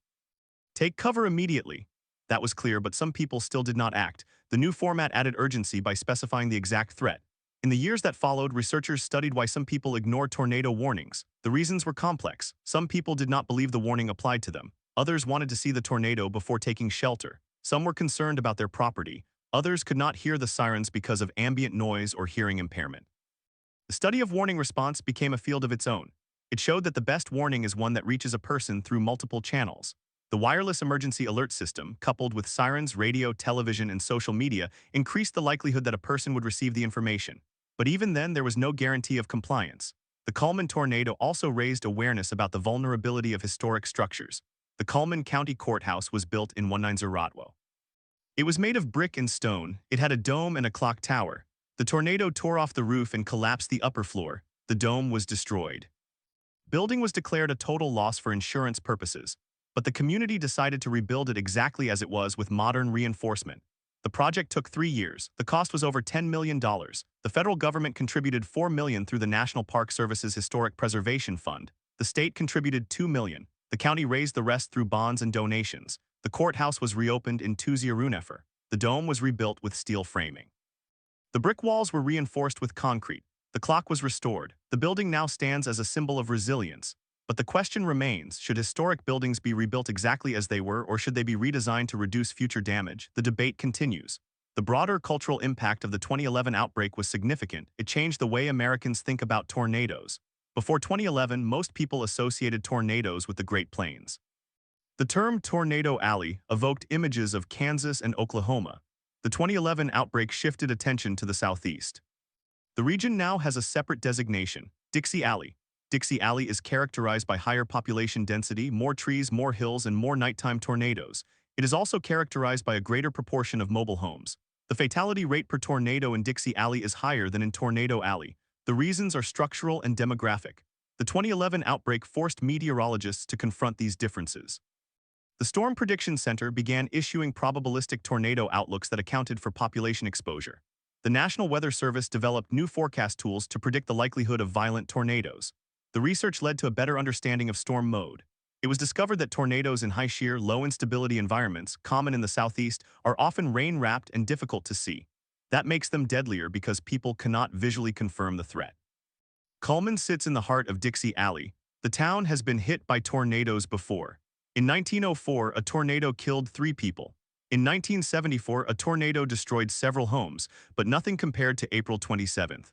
Take cover immediately." That was clear, but some people still did not act. The new format added urgency by specifying the exact threat. In the years that followed, researchers studied why some people ignored tornado warnings. The reasons were complex. Some people did not believe the warning applied to them. Others wanted to see the tornado before taking shelter. Some were concerned about their property. Others could not hear the sirens because of ambient noise or hearing impairment. The study of warning response became a field of its own. It showed that the best warning is one that reaches a person through multiple channels. The wireless emergency alert system, coupled with sirens, radio, television, and social media, increased the likelihood that a person would receive the information. But even then, there was no guarantee of compliance. The Cullman tornado also raised awareness about the vulnerability of historic structures. The Cullman County courthouse was built in 1908. It was made of brick and stone. It had a dome and a clock tower. The tornado tore off the roof and collapsed the upper floor. The dome was destroyed. Building was declared a total loss for insurance purposes, but the community decided to rebuild it exactly as it was with modern reinforcement. The project took 3 years. The cost was over $10 million. The federal government contributed $4 million through the National Park Service's Historic Preservation Fund. The state contributed $2 million. The county raised the rest through bonds and donations. The courthouse was reopened in 2004. The dome was rebuilt with steel framing. The brick walls were reinforced with concrete. The clock was restored. The building now stands as a symbol of resilience. But the question remains, should historic buildings be rebuilt exactly as they were, or should they be redesigned to reduce future damage? The debate continues. The broader cultural impact of the 2011 outbreak was significant. It changed the way Americans think about tornadoes. Before 2011, most people associated tornadoes with the Great Plains. The term Tornado Alley evoked images of Kansas and Oklahoma. The 2011 outbreak shifted attention to the Southeast. The region now has a separate designation, Dixie Alley. Dixie Alley is characterized by higher population density, more trees, more hills, and more nighttime tornadoes. It is also characterized by a greater proportion of mobile homes. The fatality rate per tornado in Dixie Alley is higher than in Tornado Alley. The reasons are structural and demographic. The 2011 outbreak forced meteorologists to confront these differences. The Storm Prediction Center began issuing probabilistic tornado outlooks that accounted for population exposure. The National Weather Service developed new forecast tools to predict the likelihood of violent tornadoes. The research led to a better understanding of storm mode. It was discovered that tornadoes in high shear, low instability environments, common in the southeast, are often rain-wrapped and difficult to see. That makes them deadlier because people cannot visually confirm the threat. Cullman sits in the heart of Dixie Alley. The town has been hit by tornadoes before. In 1904, a tornado killed 3 people. In 1974, a tornado destroyed several homes, but nothing compared to April 27th.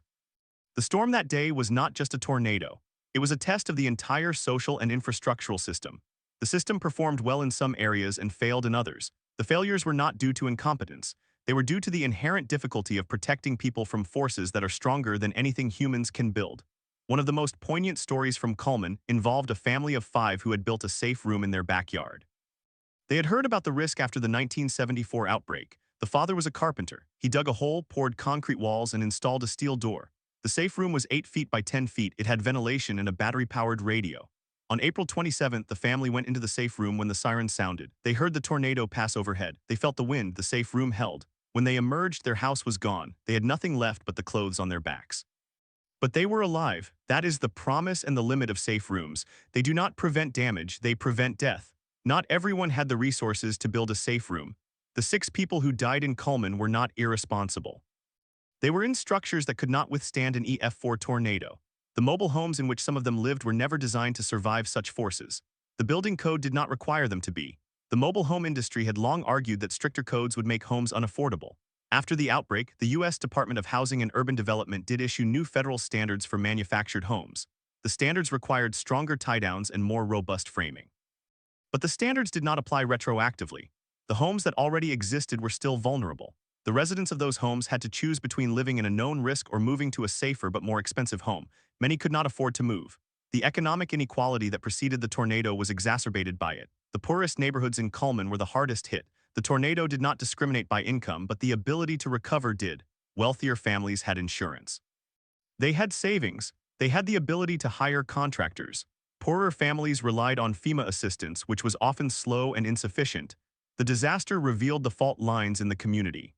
The storm that day was not just a tornado. It was a test of the entire social and infrastructural system. The system performed well in some areas and failed in others. The failures were not due to incompetence. They were due to the inherent difficulty of protecting people from forces that are stronger than anything humans can build. One of the most poignant stories from Cullman involved a family of 5 who had built a safe room in their backyard. They had heard about the risk after the 1974 outbreak. The father was a carpenter. He dug a hole, poured concrete walls, and installed a steel door. The safe room was 8 feet by 10 feet. It had ventilation and a battery-powered radio. On April 27th, the family went into the safe room when the sirens sounded. They heard the tornado pass overhead. They felt the wind the safe room held. When they emerged, their house was gone. They had nothing left but the clothes on their backs. But they were alive. That is the promise and the limit of safe rooms. They do not prevent damage, they prevent death. Not everyone had the resources to build a safe room. The 6 people who died in Cullman were not irresponsible. They were in structures that could not withstand an EF4 tornado. The mobile homes in which some of them lived were never designed to survive such forces. The building code did not require them to be. The mobile home industry had long argued that stricter codes would make homes unaffordable. After the outbreak, the U.S. Department of Housing and Urban Development did issue new federal standards for manufactured homes. The standards required stronger tie-downs and more robust framing. But the standards did not apply retroactively. The homes that already existed were still vulnerable. The residents of those homes had to choose between living in a known risk or moving to a safer but more expensive home. Many could not afford to move. The economic inequality that preceded the tornado was exacerbated by it. The poorest neighborhoods in Cullman were the hardest hit. The tornado did not discriminate by income, but the ability to recover did. Wealthier families had insurance. They had savings. They had the ability to hire contractors. Poorer families relied on FEMA assistance, which was often slow and insufficient. The disaster revealed the fault lines in the community.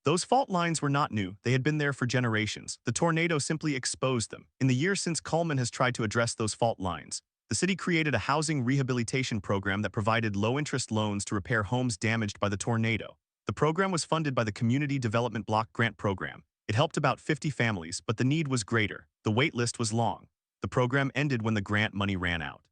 Those fault lines were not new. They had been there for generations. The tornado simply exposed them. In the years since, Cullman has tried to address those fault lines. The city created a housing rehabilitation program that provided low-interest loans to repair homes damaged by the tornado. The program was funded by the Community Development Block Grant Program. It helped about 50 families, but the need was greater. The wait list was long. The program ended when the grant money ran out.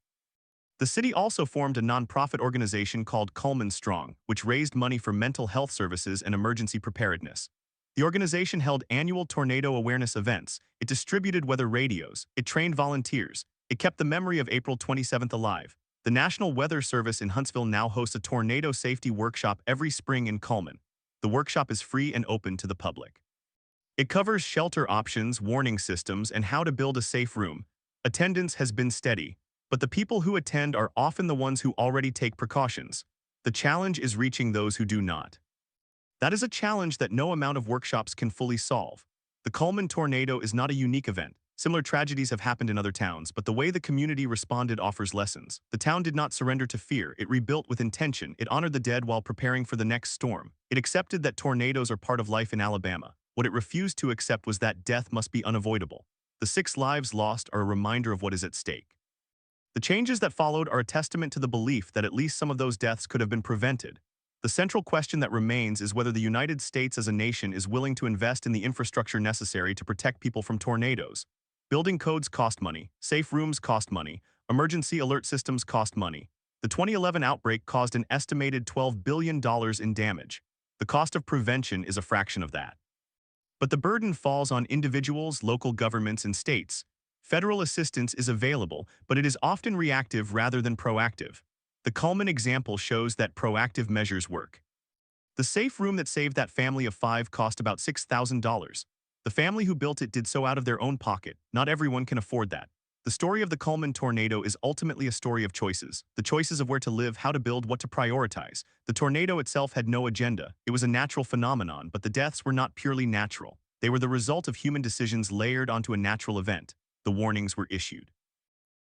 The city also formed a nonprofit organization called Cullman Strong, which raised money for mental health services and emergency preparedness. The organization held annual tornado awareness events. It distributed weather radios. It trained volunteers. It kept the memory of April 27th alive. The National Weather Service in Huntsville now hosts a tornado safety workshop every spring in Cullman. The workshop is free and open to the public. It covers shelter options, warning systems, and how to build a safe room. Attendance has been steady, but the people who attend are often the ones who already take precautions. The challenge is reaching those who do not. That is a challenge that no amount of workshops can fully solve. The Cullman tornado is not a unique event. Similar tragedies have happened in other towns, but the way the community responded offers lessons. The town did not surrender to fear. It rebuilt with intention. It honored the dead while preparing for the next storm. It accepted that tornadoes are part of life in Alabama. What it refused to accept was that death must be unavoidable. The 6 lives lost are a reminder of what is at stake. The changes that followed are a testament to the belief that at least some of those deaths could have been prevented. The central question that remains is whether the United States as a nation is willing to invest in the infrastructure necessary to protect people from tornadoes. Building codes cost money, safe rooms cost money, emergency alert systems cost money. The 2011 outbreak caused an estimated $12 billion in damage. The cost of prevention is a fraction of that. But the burden falls on individuals, local governments, and states. Federal assistance is available, but it is often reactive rather than proactive. The Cullman example shows that proactive measures work. The safe room that saved that family of 5 cost about $6,000. The family who built it did so out of their own pocket. Not everyone can afford that. The story of the Cullman tornado is ultimately a story of choices. The choices of where to live, how to build, what to prioritize. The tornado itself had no agenda. It was a natural phenomenon, but the deaths were not purely natural. They were the result of human decisions layered onto a natural event. The warnings were issued.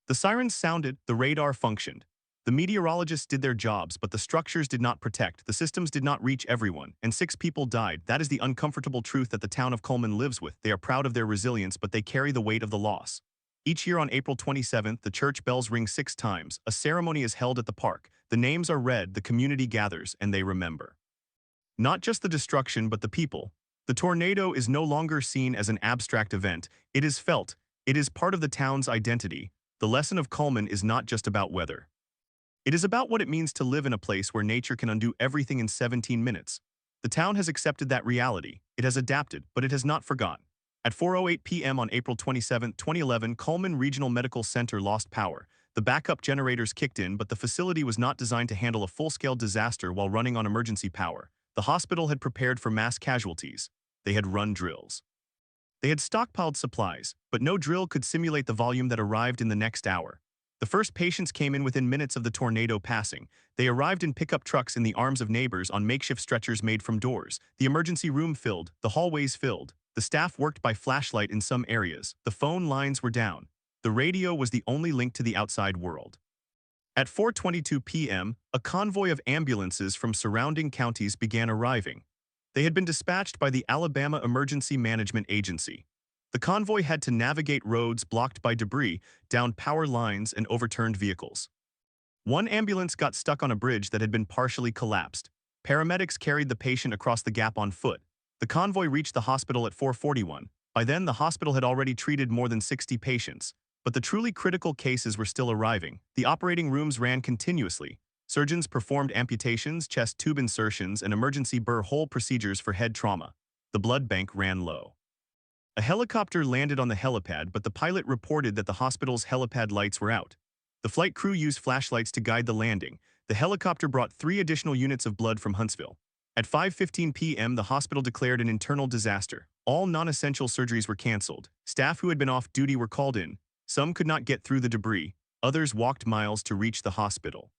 The sirens sounded, the radar functioned. The meteorologists did their jobs, but the structures did not protect, the systems did not reach everyone, and 6 people died. That is the uncomfortable truth that the town of Cullman lives with. They are proud of their resilience, but they carry the weight of the loss. Each year on April 27th, the church bells ring 6 times, a ceremony is held at the park, the names are read, the community gathers, and they remember. Not just the destruction, but the people. The tornado is no longer seen as an abstract event, it is felt, it is part of the town's identity. The lesson of Cullman is not just about weather. It is about what it means to live in a place where nature can undo everything in 17 minutes. The town has accepted that reality, it has adapted, but it has not forgotten. At 4:08 p.m. on April 27, 2011, Cullman Regional Medical Center lost power. The backup generators kicked in, but the facility was not designed to handle a full-scale disaster while running on emergency power. The hospital had prepared for mass casualties. They had run drills. They had stockpiled supplies, but no drill could simulate the volume that arrived in the next hour. The first patients came in within minutes of the tornado passing. They arrived in pickup trucks in the arms of neighbors on makeshift stretchers made from doors. The emergency room filled, the hallways filled. The staff worked by flashlight in some areas. The phone lines were down. The radio was the only link to the outside world. At 4:22 p.m., a convoy of ambulances from surrounding counties began arriving. They had been dispatched by the Alabama Emergency Management Agency. The convoy had to navigate roads blocked by debris, down power lines, and overturned vehicles. One ambulance got stuck on a bridge that had been partially collapsed. Paramedics carried the patient across the gap on foot. The convoy reached the hospital at 4:41. By then, the hospital had already treated more than 60 patients. But the truly critical cases were still arriving. The operating rooms ran continuously. Surgeons performed amputations, chest tube insertions, and emergency burr hole procedures for head trauma. The blood bank ran low. A helicopter landed on the helipad, but the pilot reported that the hospital's helipad lights were out. The flight crew used flashlights to guide the landing. The helicopter brought 3 additional units of blood from Huntsville. At 5:15 p.m., the hospital declared an internal disaster. All non-essential surgeries were canceled. Staff who had been off duty were called in. Some could not get through the debris. Others walked miles to reach the hospital.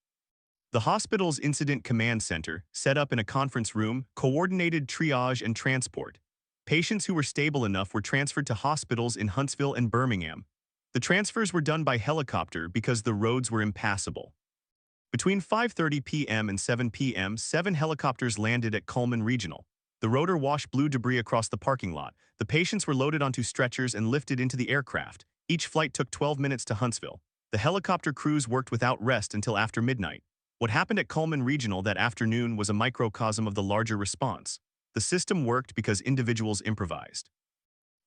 The hospital's Incident Command Center, set up in a conference room, coordinated triage and transport. Patients who were stable enough were transferred to hospitals in Huntsville and Birmingham. The transfers were done by helicopter because the roads were impassable. Between 5:30 p.m. and 7 p.m., 7 helicopters landed at Cullman Regional. The rotor wash blew debris across the parking lot. The patients were loaded onto stretchers and lifted into the aircraft. Each flight took 12 minutes to Huntsville. The helicopter crews worked without rest until after midnight. What happened at Cullman Regional that afternoon was a microcosm of the larger response. The system worked because individuals improvised.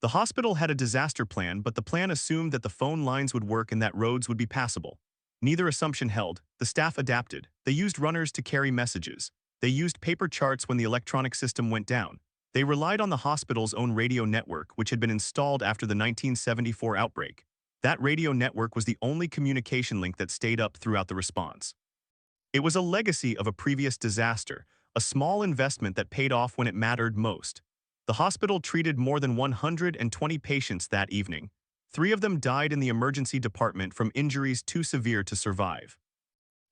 The hospital had a disaster plan, but the plan assumed that the phone lines would work and that roads would be passable. Neither assumption held. The staff adapted. They used runners to carry messages. They used paper charts when the electronic system went down. They relied on the hospital's own radio network, which had been installed after the 1974 outbreak. That radio network was the only communication link that stayed up throughout the response. It was a legacy of a previous disaster, a small investment that paid off when it mattered most. The hospital treated more than 120 patients that evening. 3 of them died in the emergency department from injuries too severe to survive.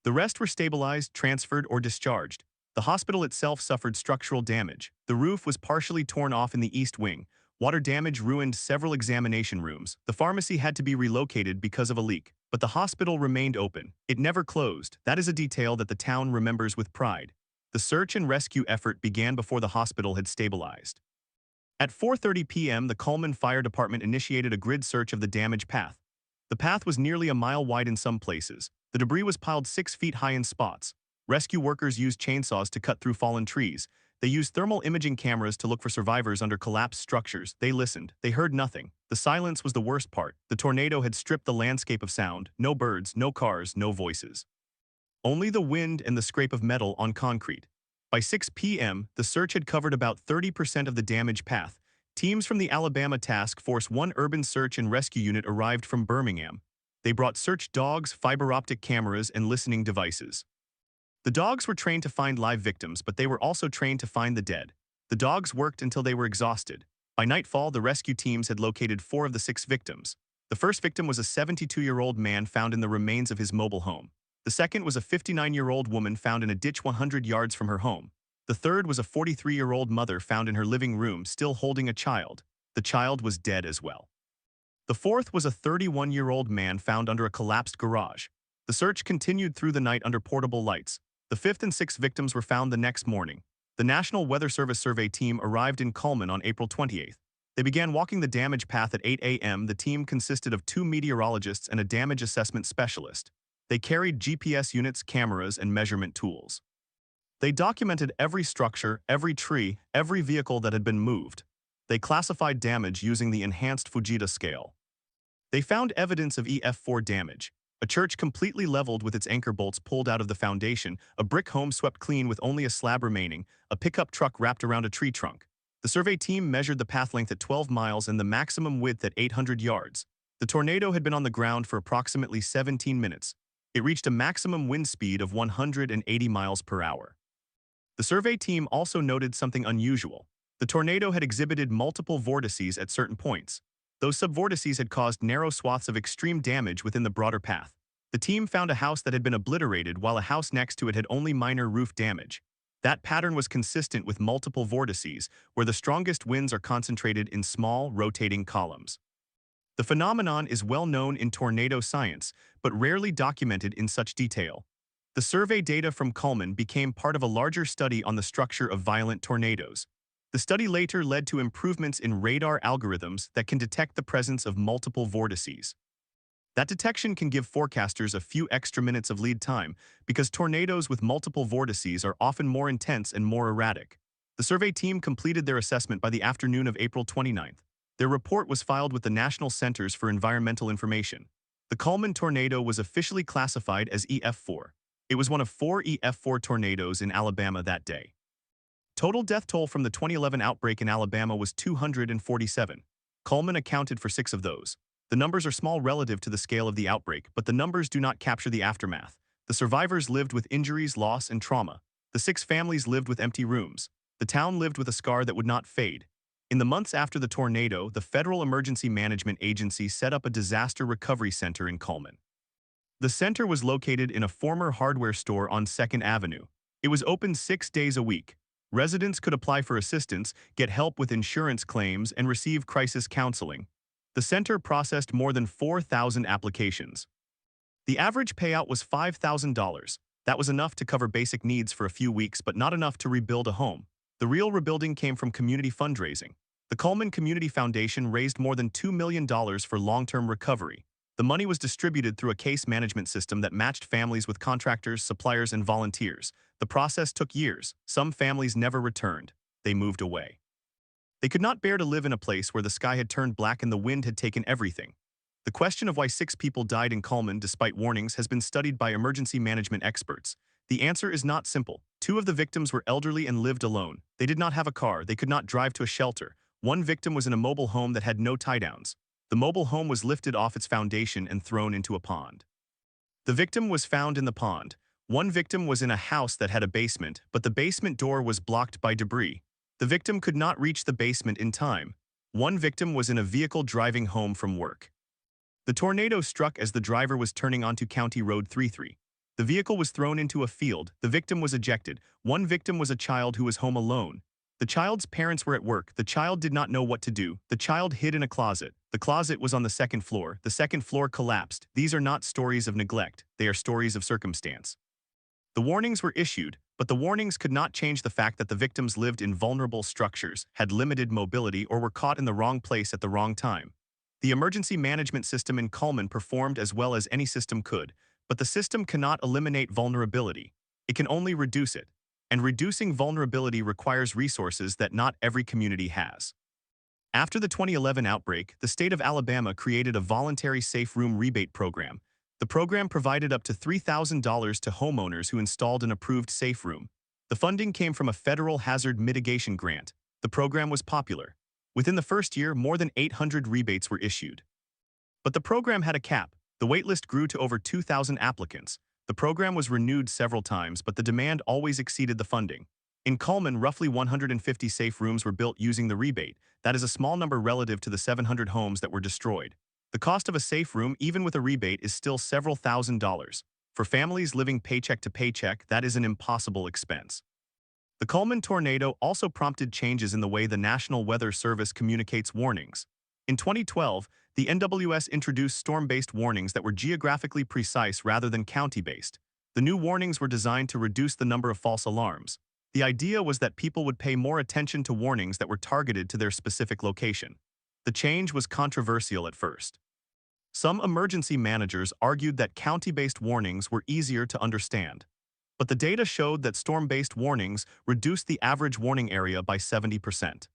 The rest were stabilized, transferred, or discharged. The hospital itself suffered structural damage. The roof was partially torn off in the east wing. Water damage ruined several examination rooms. The pharmacy had to be relocated because of a leak. But the hospital remained open. It never closed. That is a detail that the town remembers with pride. The search and rescue effort began before the hospital had stabilized. At 4:30 p.m., the Cullman Fire Department initiated a grid search of the damaged path. The path was nearly a mile wide in some places. The debris was piled 6 feet high in spots. Rescue workers used chainsaws to cut through fallen trees. They used thermal imaging cameras to look for survivors under collapsed structures. They listened. They heard nothing. The silence was the worst part. The tornado had stripped the landscape of sound. No birds, no cars, no voices. Only the wind and the scrape of metal on concrete. By 6 p.m., the search had covered about 30% of the damaged path. Teams from the Alabama Task Force 1 Urban Search and Rescue Unit arrived from Birmingham. They brought search dogs, fiber optic cameras, and listening devices. The dogs were trained to find live victims, but they were also trained to find the dead. The dogs worked until they were exhausted. By nightfall, the rescue teams had located 4 of the 6 victims. The first victim was a 72-year-old man found in the remains of his mobile home. The second was a 59-year-old woman found in a ditch 100 yards from her home. The third was a 43-year-old mother found in her living room still holding a child. The child was dead as well. The fourth was a 31-year-old man found under a collapsed garage. The search continued through the night under portable lights. The 5th and 6th victims were found the next morning. The National Weather Service survey team arrived in Cullman on April 28th. They began walking the damage path at 8 a.m. The team consisted of 2 meteorologists and a damage assessment specialist. They carried GPS units, cameras, and measurement tools. They documented every structure, every tree, every vehicle that had been moved. They classified damage using the enhanced Fujita scale. They found evidence of EF4 damage: a church completely leveled with its anchor bolts pulled out of the foundation, a brick home swept clean with only a slab remaining, a pickup truck wrapped around a tree trunk. The survey team measured the path length at 12 miles and the maximum width at 800 yards. The tornado had been on the ground for approximately 17 minutes. It reached a maximum wind speed of 180 miles per hour. The survey team also noted something unusual. The tornado had exhibited multiple vortices at certain points. Those subvortices had caused narrow swaths of extreme damage within the broader path. The team found a house that had been obliterated while a house next to it had only minor roof damage. That pattern was consistent with multiple vortices, where the strongest winds are concentrated in small, rotating columns. The phenomenon is well known in tornado science, but rarely documented in such detail. The survey data from Cullman became part of a larger study on the structure of violent tornadoes. The study later led to improvements in radar algorithms that can detect the presence of multiple vortices. That detection can give forecasters a few extra minutes of lead time because tornadoes with multiple vortices are often more intense and more erratic. The survey team completed their assessment by the afternoon of April 29th. Their report was filed with the National Centers for Environmental Information. The Cullman tornado was officially classified as EF4. It was one of 4 EF4 tornadoes in Alabama that day. Total death toll from the 2011 outbreak in Alabama was 247. Cullman accounted for 6 of those. The numbers are small relative to the scale of the outbreak, but the numbers do not capture the aftermath. The survivors lived with injuries, loss, and trauma. The 6 families lived with empty rooms. The town lived with a scar that would not fade. In the months after the tornado, the Federal Emergency Management Agency set up a disaster recovery center in Cullman. The center was located in a former hardware store on 2nd Avenue. It was open 6 days a week. Residents could apply for assistance, get help with insurance claims, and receive crisis counseling. The center processed more than 4,000 applications. The average payout was $5,000. That was enough to cover basic needs for a few weeks, but not enough to rebuild a home. The real rebuilding came from community fundraising. The Cullman Community Foundation raised more than $2 million for long-term recovery. The money was distributed through a case management system that matched families with contractors, suppliers, and volunteers. The process took years. Some families never returned. They moved away. They could not bear to live in a place where the sky had turned black and the wind had taken everything. The question of why 6 people died in Cullman despite warnings has been studied by emergency management experts. The answer is not simple. 2 of the victims were elderly and lived alone. They did not have a car. They could not drive to a shelter. 1 victim was in a mobile home that had no tie-downs. The mobile home was lifted off its foundation and thrown into a pond. The victim was found in the pond. 1 victim was in a house that had a basement, but the basement door was blocked by debris. The victim could not reach the basement in time. 1 victim was in a vehicle driving home from work. The tornado struck as the driver was turning onto County Road 33. The vehicle was thrown into a field. The victim was ejected. 1 victim was a child who was home alone. The child's parents were at work. The child did not know what to do. The child hid in a closet. The closet was on the 2nd floor. The 2nd floor collapsed. These are not stories of neglect. They are stories of circumstance. The warnings were issued, but the warnings could not change the fact that the victims lived in vulnerable structures, had limited mobility, or were caught in the wrong place at the wrong time. The emergency management system in Cullman performed as well as any system could, but the system cannot eliminate vulnerability. It can only reduce it. And reducing vulnerability requires resources that not every community has. After the 2011 outbreak, the state of Alabama created a voluntary safe room rebate program. The program provided up to $3,000 to homeowners who installed an approved safe room. The funding came from a federal hazard mitigation grant. The program was popular. Within the first year, more than 800 rebates were issued. But the program had a cap. The waitlist grew to over 2,000 applicants. The program was renewed several times, but the demand always exceeded the funding. In Cullman, roughly 150 safe rooms were built using the rebate. That is a small number relative to the 700 homes that were destroyed. The cost of a safe room, even with a rebate, is still several $1,000s. For families living paycheck to paycheck, that is an impossible expense. The Cullman tornado also prompted changes in the way the National Weather Service communicates warnings. In 2012, the NWS introduced storm-based warnings that were geographically precise rather than county-based. The new warnings were designed to reduce the number of false alarms. The idea was that people would pay more attention to warnings that were targeted to their specific location. The change was controversial at first. Some emergency managers argued that county-based warnings were easier to understand. But the data showed that storm-based warnings reduced the average warning area by 70%.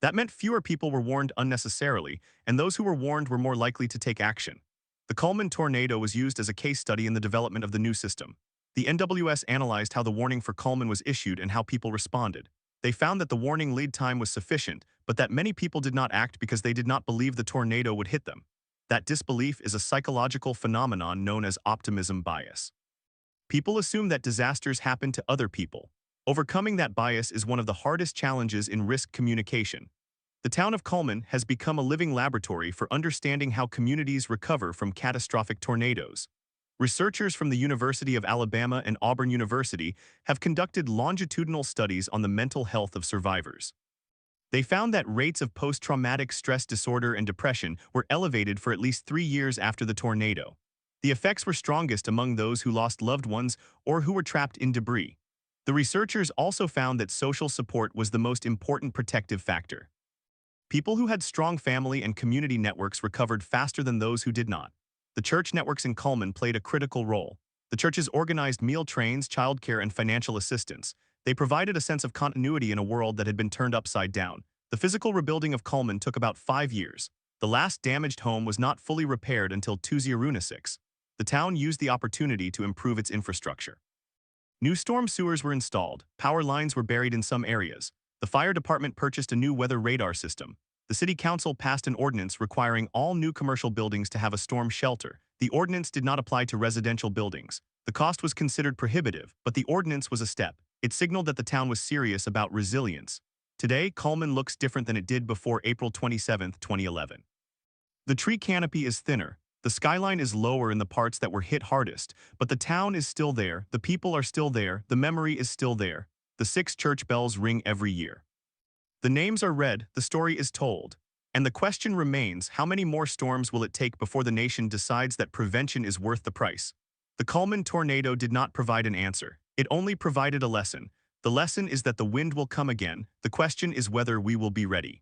That meant fewer people were warned unnecessarily, and those who were warned were more likely to take action. The Cullman tornado was used as a case study in the development of the new system. The NWS analyzed how the warning for Cullman was issued and how people responded. They found that the warning lead time was sufficient, but that many people did not act because they did not believe the tornado would hit them. That disbelief is a psychological phenomenon known as optimism bias. People assume that disasters happen to other people. Overcoming that bias is one of the hardest challenges in risk communication. The town of Cullman has become a living laboratory for understanding how communities recover from catastrophic tornadoes. Researchers from the University of Alabama and Auburn University have conducted longitudinal studies on the mental health of survivors. They found that rates of post-traumatic stress disorder and depression were elevated for at least 3 years after the tornado. The effects were strongest among those who lost loved ones or who were trapped in debris. The researchers also found that social support was the most important protective factor. People who had strong family and community networks recovered faster than those who did not. The church networks in Cullman played a critical role. The churches organized meal trains, childcare, and financial assistance. They provided a sense of continuity in a world that had been turned upside down. The physical rebuilding of Cullman took about 5 years. The last damaged home was not fully repaired until 2006. The town used the opportunity to improve its infrastructure. New storm sewers were installed, power lines were buried in some areas. The fire department purchased a new weather radar system. The city council passed an ordinance requiring all new commercial buildings to have a storm shelter. The ordinance did not apply to residential buildings. The cost was considered prohibitive, but the ordinance was a step. It signaled that the town was serious about resilience. Today, Cullman looks different than it did before April 27, 2011. The tree canopy is thinner. The skyline is lower in the parts that were hit hardest, but the town is still there, the people are still there, the memory is still there. The 6 church bells ring every year. The names are read, the story is told. And the question remains, how many more storms will it take before the nation decides that prevention is worth the price? The Cullman tornado did not provide an answer. It only provided a lesson. The lesson is that the wind will come again. The question is whether we will be ready.